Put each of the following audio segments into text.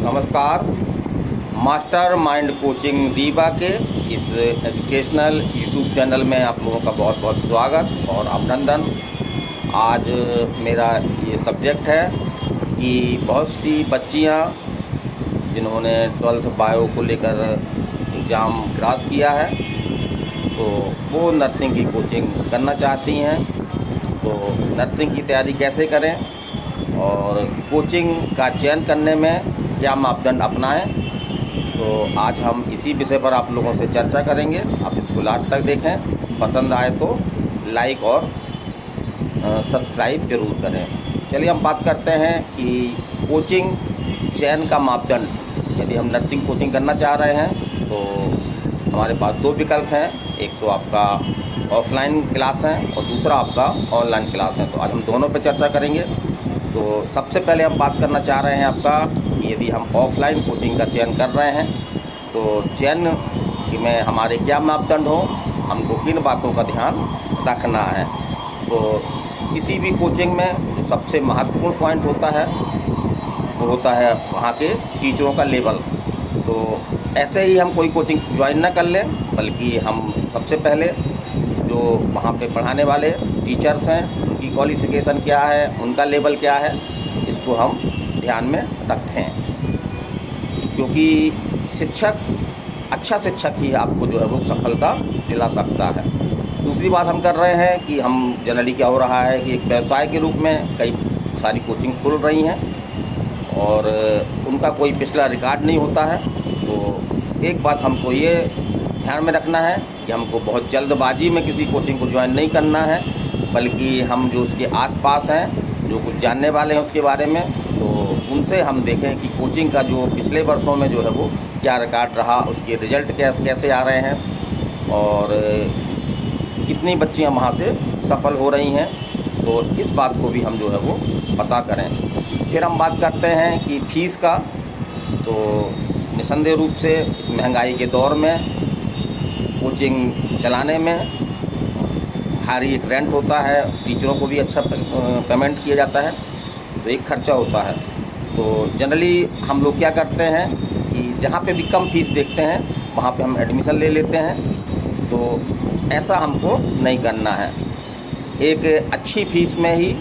नमस्कार। Master mind coaching Rewa के इस एजुकेशनल यूट्यूब चैनल में आप लोगों का बहुत बहुत स्वागत और अभिनंदन। आज मेरा ये सब्जेक्ट है कि बहुत सी बच्चियां जिन्होंने 12th बायो को लेकर एग्ज़ाम क्रॉस किया है तो वो नर्सिंग की कोचिंग करना चाहती हैं। तो नर्सिंग की तैयारी कैसे करें और कोचिंग का चयन करने में क्या मापदंड अपनाएं, तो आज हम इसी विषय पर आप लोगों से चर्चा करेंगे। आप इसको लास्ट तक देखें, पसंद आए तो लाइक और सब्सक्राइब जरूर करें। चलिए हम बात करते हैं कि कोचिंग चयन का मापदंड। यदि हम नर्सिंग कोचिंग करना चाह रहे हैं तो हमारे पास दो विकल्प हैं, एक तो आपका ऑफलाइन क्लास है और दूसरा आपका ऑनलाइन क्लास है। तो आज हम दोनों पर चर्चा करेंगे। तो सबसे पहले हम बात करना चाह रहे हैं आपका कि यदि हम ऑफ़लाइन कोचिंग का चयन कर रहे हैं तो चयन में हमारे क्या मापदंड हो, हमको किन बातों का ध्यान रखना है। तो किसी भी कोचिंग में जो सबसे महत्वपूर्ण पॉइंट होता है वो होता है वहाँ के टीचरों का लेवल। तो ऐसे ही हम कोई कोचिंग ज्वाइन ना कर लें, बल्कि हम सबसे पहले जो वहाँ पे पढ़ाने वाले टीचर्स हैं उनकी क्वालिफ़िकेशन क्या है, उनका लेवल क्या है, इसको हम ध्यान में रखें। क्योंकि अच्छा शिक्षक ही आपको जो है वो सफलता दिला सकता है। दूसरी बात हम कर रहे हैं कि हम जनरली क्या हो रहा है कि एक व्यवसाय के रूप में कई सारी कोचिंग खुल रही हैं और उनका कोई पिछला रिकॉर्ड नहीं होता है। तो एक बात हमको ये ध्यान में रखना है कि हमको बहुत जल्दबाजी में किसी कोचिंग को ज्वाइन नहीं करना है, बल्कि हम जो उसके आसपास हैं, जो कुछ जानने वाले हैं उसके बारे में, तो उनसे हम देखें कि कोचिंग का जो पिछले वर्षों में जो है वो क्या रिकॉर्ड रहा, उसके रिज़ल्ट कैसे आ रहे हैं और कितनी बच्चियां वहाँ से सफल हो रही हैं। तो इस बात को भी हम जो है वो पता करें। फिर हम बात करते हैं कि फ़ीस का। तो निसंदेह रूप से इस महंगाई के दौर में कोचिंग चलाने में भारी एक रेंट होता है, टीचरों को भी अच्छा पेमेंट किया जाता है, तो एक खर्चा होता है। तो जनरली हम लोग क्या करते हैं कि जहाँ पे भी कम फीस देखते हैं वहाँ पे हम एडमिशन ले लेते हैं। तो ऐसा हमको नहीं करना है। एक अच्छी फ़ीस में ही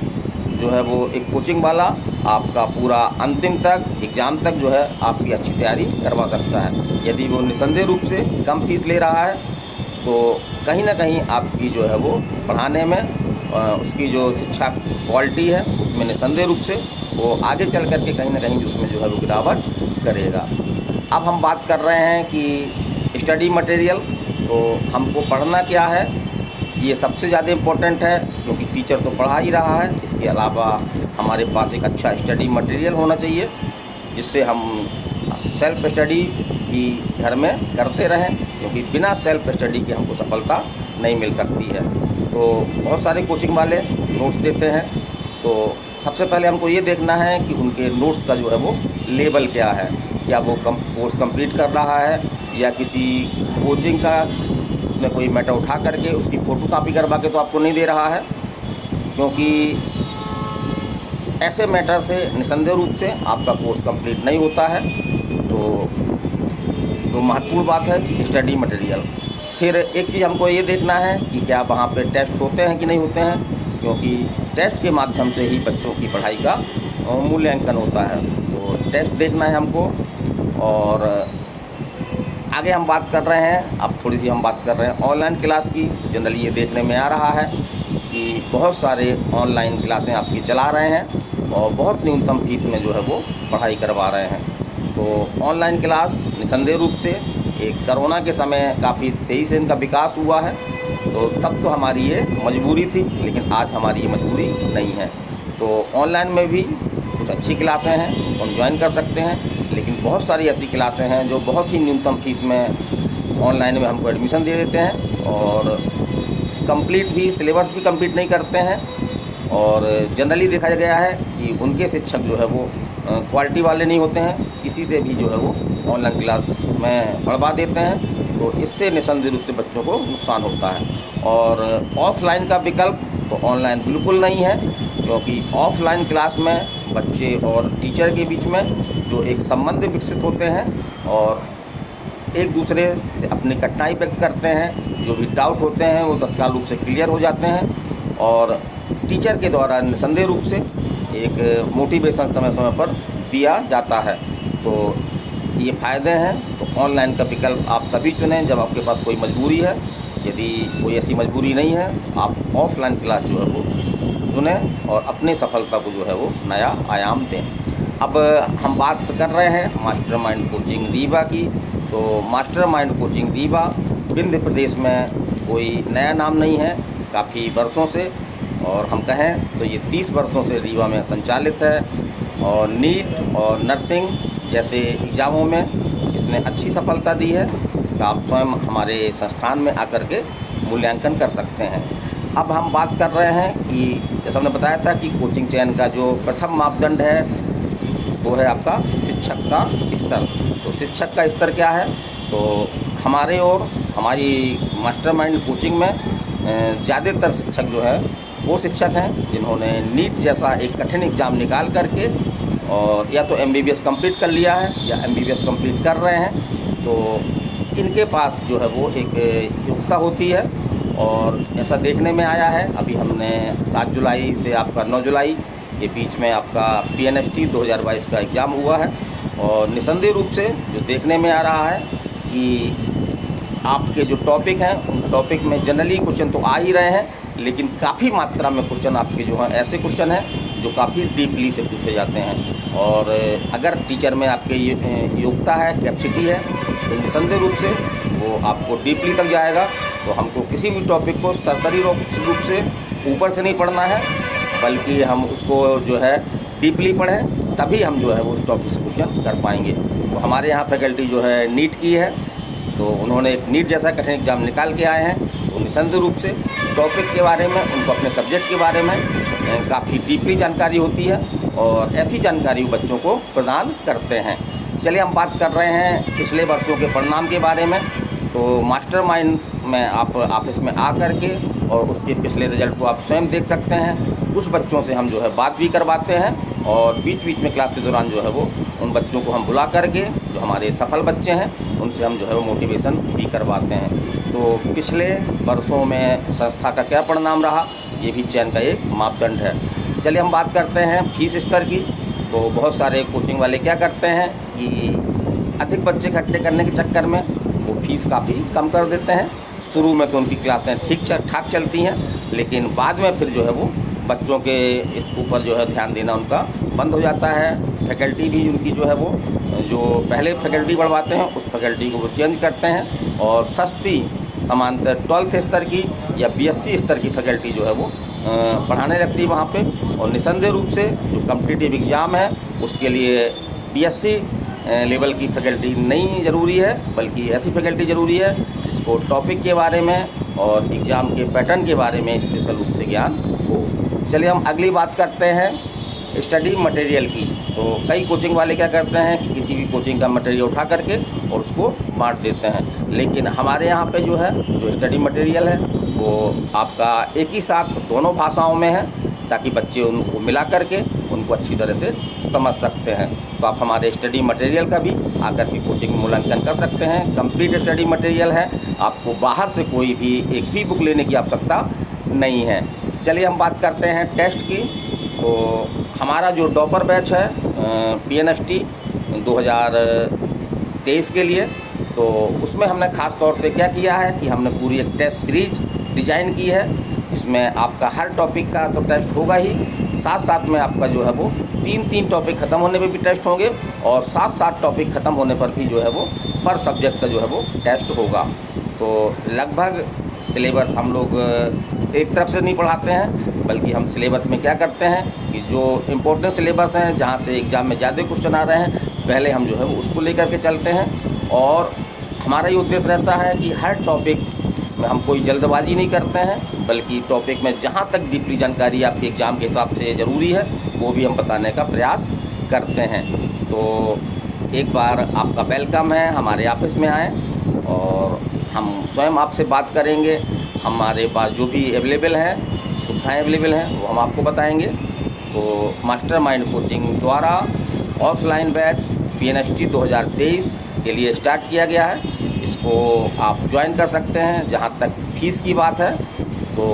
जो है वो एक कोचिंग वाला आपका पूरा अंतिम तक एग्ज़ाम तक जो है आपकी अच्छी तैयारी करवा सकता है। यदि वो निसंदेह रूप से कम फीस ले रहा है तो कहीं ना कहीं आपकी जो है वो पढ़ाने में उसकी जो शिक्षा क्वालिटी है उसमें निसंदेह रूप से वो आगे चल कर के कहीं ना कहीं उसमें जो है वो गिरावट करेगा। अब हम बात कर रहे हैं कि स्टडी मटेरियल। तो हमको पढ़ना क्या है ये सबसे ज़्यादा इम्पोर्टेंट है, क्योंकि टीचर तो पढ़ा ही रहा है। इसके अलावा हमारे पास एक अच्छा स्टडी मटेरियल होना चाहिए जिससे हम सेल्फ स्टडी भी घर में करते रहें, क्योंकि बिना सेल्फ स्टडी के हमको सफलता नहीं मिल सकती है। तो बहुत सारे कोचिंग वाले नोट्स देते हैं, तो सबसे पहले हमको ये देखना है कि उनके नोट्स का जो है वो लेवल क्या है। क्या वो कोर्स कंप्लीट कर रहा है या किसी कोचिंग का उसने कोई मैटर उठा करके उसकी फ़ोटो कापी करवा के तो आपको नहीं दे रहा है, क्योंकि ऐसे मैटर से निसंदेह रूप से आपका कोर्स कंप्लीट नहीं होता है। तो महत्वपूर्ण बात है कि स्टडी मटेरियल। फिर एक चीज़ हमको ये देखना है कि क्या वहाँ पे टेस्ट होते हैं कि नहीं होते हैं, क्योंकि टेस्ट के माध्यम से ही बच्चों की पढ़ाई का मूल्यांकन होता है। तो टेस्ट देखना है हमको। और आगे हम बात कर रहे हैं, अब थोड़ी सी हम बात कर रहे हैं ऑनलाइन क्लास की। जनरली ये देखने में आ रहा है कि बहुत सारे ऑनलाइन क्लासें आपकी चला रहे हैं और बहुत न्यूनतम फीस में जो है वो पढ़ाई करवा रहे हैं। तो ऑनलाइन क्लास निसंदेह रूप से एक कोरोना के समय काफ़ी तेज़ी से इनका विकास हुआ है। तो तब तो हमारी ये मजबूरी थी, लेकिन आज हमारी ये मजबूरी नहीं है। तो ऑनलाइन में भी कुछ अच्छी क्लासें हैं, हम ज्वाइन कर सकते हैं, लेकिन बहुत सारी ऐसी क्लासें हैं जो बहुत ही न्यूनतम फीस में ऑनलाइन में हमको एडमिशन दे देते हैं और कंप्लीट भी सिलेबस भी कंप्लीट नहीं करते हैं। और जनरली देखा गया है कि उनके शिक्षक जो है वो क्वालिटी वाले नहीं होते हैं, किसी से भी जो है वो ऑनलाइन क्लास में पढ़वा देते हैं। तो इससे निसंदेह रूप से बच्चों को नुकसान होता है। और ऑफ़लाइन का विकल्प तो ऑनलाइन बिल्कुल नहीं है, क्योंकि ऑफ़लाइन क्लास में बच्चे और टीचर के बीच में जो एक संबंध विकसित होते हैं और एक दूसरे से अपनी कठिनाई व्यक्त करते हैं, जो भी डाउट होते हैं वो तत्काल रूप से क्लियर हो जाते हैं और टीचर के द्वारा निसंदेह रूप से एक मोटिवेशन समय समय पर दिया जाता है। तो ये फ़ायदे हैं। तो ऑनलाइन का विकल्प आप तभी चुनें जब आपके पास कोई मजबूरी है। यदि कोई ऐसी मजबूरी नहीं है, आप ऑफलाइन क्लास जो है वो चुनें और अपनी सफलता को जो है वो नया आयाम दें। अब हम बात कर रहे हैं मास्टरमाइंड कोचिंग रीवा की। तो मास्टरमाइंड कोचिंग रीवा विंध्य प्रदेश में कोई नया नाम नहीं है, काफ़ी वर्षों से, और हम कहें तो ये 30 वर्षों से रीवा में संचालित है और नीट और नर्सिंग जैसे एग्ज़ामों में इसने अच्छी सफलता दी है। इसका आप स्वयं हमारे संस्थान में आकर के मूल्यांकन कर सकते हैं। अब हम बात कर रहे हैं कि जैसा हमने बताया था कि कोचिंग चयन का जो प्रथम मापदंड है वो है आपका शिक्षक का स्तर। तो शिक्षक का स्तर क्या है? तो हमारे और हमारी मास्टरमाइंड कोचिंग में ज़्यादातर शिक्षक जो है वो शिक्षक हैं जिन्होंने नीट जैसा एक कठिन एग्ज़ाम निकाल करके और या तो MBBS कंप्लीट कर लिया है या MBBS कंप्लीट कर रहे हैं। तो इनके पास जो है वो एक योग्यता होती है और ऐसा देखने में आया है। अभी हमने 7 जुलाई से आपका 9 जुलाई के बीच में आपका PNST 2022 का एग्ज़ाम हुआ है और निसंदेह रूप से जो देखने में आ रहा है कि आपके जो टॉपिक हैं उन टॉपिक में जनरली क्वेश्चन तो आ ही रहे हैं, लेकिन काफ़ी मात्रा में क्वेश्चन आपके जो हैं ऐसे क्वेश्चन हैं जो काफ़ी डीपली से पूछे जाते हैं। और अगर टीचर में आपके योग्यता है, कैपेसिटी है, तो निसंदेह रूप से वो आपको डीपली तक जाएगा। तो हमको किसी भी टॉपिक को सरसरी रूप से ऊपर से नहीं पढ़ना है, बल्कि हम उसको जो है डीपली पढ़ें, तभी हम जो है वो उस टॉपिक से क्वेश्चन कर पाएंगे। तो हमारे यहाँ फैकल्टी जो है नीट की है, तो उन्होंने एक नीट जैसा कठिन एग्ज़ाम निकाल के आए हैं। तो निसंदेह रूप से टॉपिक के बारे में, उनको अपने सब्जेक्ट के बारे में काफ़ी डीपली जानकारी होती है और ऐसी जानकारी बच्चों को प्रदान करते हैं। चलिए हम बात कर रहे हैं पिछले वर्षों के परिणाम के बारे में। तो मास्टरमाइंड में आप ऑफिस में आ कर के और उसके पिछले रिजल्ट को आप स्वयं देख सकते हैं। कुछ बच्चों से हम जो है बात भी करवाते हैं और बीच बीच में क्लास के दौरान जो है वो उन बच्चों को हम बुला करके, जो हमारे सफल बच्चे हैं, उनसे हम जो है वो मोटिवेशन भी करवाते हैं। तो पिछले वर्षों में संस्था का क्या परिणाम रहा, ये भी चयन का एक मापदंड है। चलिए हम बात करते हैं फीस स्तर की। तो बहुत सारे कोचिंग वाले क्या करते हैं कि अधिक बच्चे इकट्ठे करने के चक्कर में वो फीस काफ़ी कम कर देते हैं। शुरू में तो उनकी क्लासें ठीक ठाक चलती हैं, लेकिन बाद में फिर जो है वो बच्चों के इस ऊपर जो है ध्यान देना उनका बंद हो जाता है। फैकल्टी भी उनकी जो है वो जो पहले फैकल्टी बढ़वाते हैं उस फैकल्टी को वो चेंज करते हैं और सस्ती समांतर 12th स्तर की या BSc स्तर की फैकल्टी जो है वो पढ़ाने लगती है वहाँ पे। और निसंदेह रूप से जो कम्पिटिटिव एग्ज़ाम है उसके लिए BSc लेवल की फैकल्टी नहीं ज़रूरी है, बल्कि ऐसी फैकल्टी ज़रूरी है जिसको टॉपिक के बारे में और एग्ज़ाम के पैटर्न के बारे में स्पेशल रूप से ज्ञान हो। चलिए हम अगली बात करते हैं स्टडी मटेरियल की। तो कई कोचिंग वाले क्या करते हैं कि किसी भी कोचिंग का मटेरियल उठा करके और उसको बांट देते हैं, लेकिन हमारे यहाँ पे जो है जो स्टडी मटेरियल है वो आपका एक ही साथ दोनों भाषाओं में है, ताकि बच्चे उनको मिला करके उनको अच्छी तरह से समझ सकते हैं। तो आप हमारे स्टडी मटेरियल का भी आकर के कोचिंग मूल्यांकन कर सकते हैं। कंप्लीट स्टडी मटेरियल है, आपको बाहर से कोई भी एक भी बुक लेने की आवश्यकता नहीं है। चलिए हम बात करते हैं टेस्ट की। तो हमारा जो टॉपर बैच है PNST 2023 के लिए, तो उसमें हमने ख़ास तौर से क्या किया है कि हमने पूरी एक टेस्ट सीरीज डिज़ाइन की है। इसमें आपका हर टॉपिक का तो टेस्ट होगा ही, साथ साथ में आपका जो है वो 3 टॉपिक ख़त्म होने पे भी टेस्ट होंगे और 7 टॉपिक ख़त्म होने पर भी जो है वो पर सब्जेक्ट का जो है वो टेस्ट होगा। तो लगभग सिलेबस हम लोग एक तरफ से नहीं पढ़ाते हैं, बल्कि हम सिलेबस में क्या करते हैं कि जो इम्पोर्टेंट सिलेबस हैं जहाँ से एग्ज़ाम में ज़्यादा क्वेश्चन आ रहे हैं, पहले हम जो है वो उसको लेकर के चलते हैं। और हमारा ये उद्देश्य रहता है कि हर टॉपिक में हम कोई जल्दबाजी नहीं करते हैं, बल्कि टॉपिक में जहाँ तक डीपली जानकारी आपके एग्ज़ाम के हिसाब से ज़रूरी है वो भी हम बताने का प्रयास करते हैं। तो एक बार आपका वेलकम है, हमारे ऑफिस में आएँ और हम स्वयं आपसे बात करेंगे। हमारे पास जो भी अवेलेबल हैं, सुविधाएँ अवेलेबल हैं, वो हम आपको बताएंगे। तो मास्टरमाइंड कोचिंग द्वारा ऑफलाइन बैच PNST 2023 के लिए स्टार्ट किया गया है। इसको आप ज्वाइन कर सकते हैं। जहाँ तक फ़ीस की बात है तो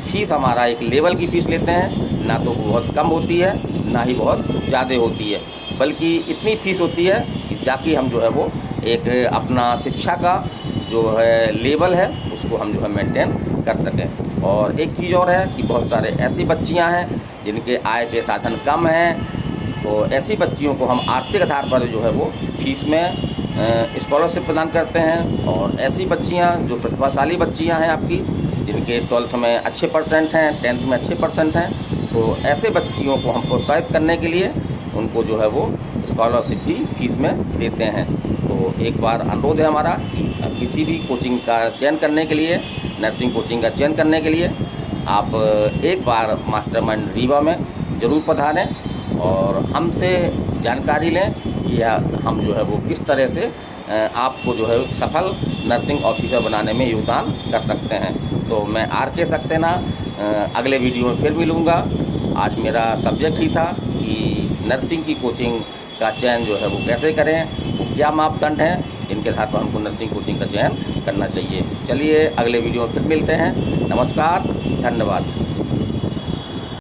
फ़ीस हमारा एक लेवल की फ़ीस लेते हैं, ना तो बहुत कम होती है ना ही बहुत ज़्यादा होती है, बल्कि इतनी फ़ीस होती है कि ताकि हम जो है वो एक अपना शिक्षा का जो है लेवल है उसको हम जो है मेंटेन कर सकें। और एक चीज़ और है कि बहुत सारे ऐसी बच्चियां हैं जिनके आय के साधन कम हैं, तो ऐसी बच्चियों को हम आर्थिक आधार पर जो है वो फीस में स्कॉलरशिप प्रदान करते हैं। और ऐसी बच्चियां जो प्रतिभाशाली बच्चियां हैं आपकी, जिनके 12th में अच्छे परसेंट हैं, 10th में अच्छे परसेंट हैं, तो ऐसे बच्चियों को हम प्रोत्साहित करने के लिए उनको जो है वो स्कॉलरशिप भी फीस में देते हैं। तो एक बार अनुरोध है हमारा कि किसी भी कोचिंग का चयन करने के लिए, नर्सिंग कोचिंग का चयन करने के लिए आप एक बार मास्टरमाइंड रीवा में ज़रूर पधारें और हमसे जानकारी लें कि हम जो है वो किस तरह से आपको जो है सफल नर्सिंग ऑफिसर बनाने में योगदान कर सकते हैं। तो मैं RK सक्सेना अगले वीडियो में फिर मिलूँगा। आज मेरा सब्जेक्ट ही था कि नर्सिंग की कोचिंग का चयन जो है वो कैसे करें, वो क्या मापदंड हैं जिनके आधार पर हमको नर्सिंग कोचिंग का चयन करना चाहिए। चलिए अगले वीडियो में फिर मिलते हैं। नमस्कार, धन्यवाद।